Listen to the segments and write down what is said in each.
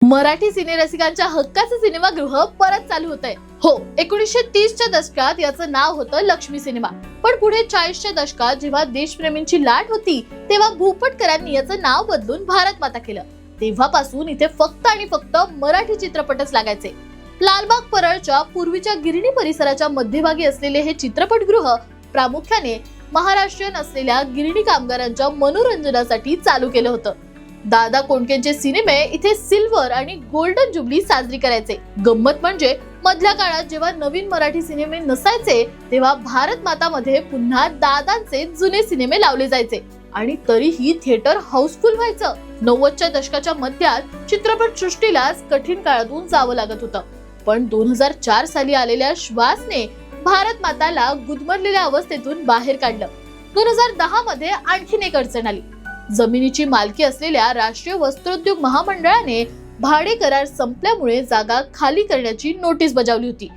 मराठी सिनेरसिकांच्या हक्काचे सिनेमागृह परत चालू होत आहे। हो, 1930च्या दशकात याचं नाव होतं लक्ष्मी सिनेमा, पण पुढे 40च्या दशकात जेव्हा देशप्रेमींची लाट होती तेव्हा भूपटकरांनी याचं नाव बदलून भारत माता केलं। तेव्हापासून इथे फक्त आणि फक्त मराठी चित्रपटच लागायचे। लालबाग परळच्या पूर्वीच्या गिरणी परिसराच्या मध्यभागी असलेले हे चित्रपटगृह प्रामुख्याने महाराष्ट्रीयन असलेल्या गिरणी कामगारांच्या मनोरंजनासाठी चालू केलं होतं। दादा कोंडकेंचे सिनेमे इथे सिल्वर आणि गोल्डन जुबली साजरी करायचे। गंमत म्हणजे मधल्या काळात जेव्हा नवीन मराठी सिनेमे नसायचे तेव्हा भारत माता मध्ये पुन्हा दादांचे जुने सिनेमे लावले जायचे आणि तरीही थिएटर हाऊसफुल व्हायचं। 90च्या दशकाच्या मध्यात चित्रपट सृष्टीलाच कठीण काळातून जावं लागत होतं, पण 2004 साली आलेल्या श्वासने भारत माताला गुदमरलेल्या अवस्थेतून बाहेर काढलं। 2010 मध्ये आणखीन एक अडचण आली। जमिनीची मालकी असलेल्या राष्ट्रीय वस्त्रोद्योग महामंडळाने भाडे करार संपल्यामुळे जागा खाली करण्याची नोटीस बजावली होती।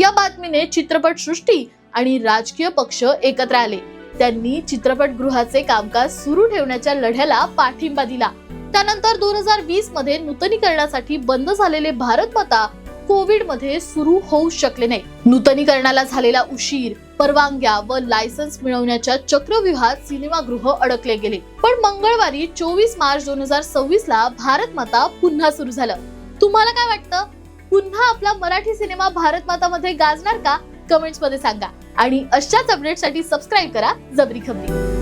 या बातमीने चित्रपट सृष्टी आणि राजकीय पक्ष एकत्र आले। त्यांनी चित्रपटगृहाचे कामकाज सुरू ठेवण्याच्या लढ्याला पाठिंबा दिला। त्यानंतर 2020 मध्ये नूतनीकरणासाठी बंद झालेले भारत माता कोविड मध्ये सुरू होऊ शकले नाही। नूतनीकरणाला झालेला उशीर, परवानग्या व लायसन्स मिळवण्याच्या चक्रव्यूहात सिनेमागृह अडकले गेले। पण मंगळवारी 24 मार्च 2026 ला भारत माता पुन्हा सुरू झालं। तुम्हाला काय वाटतं, पुन्हा आपला मराठी सिनेमा भारत माता मध्ये गाजणार का? कमेंट्स मध्ये सांगा आणि अशाच अपडेटसाठी सबस्क्राइब करा जबरी खबरी।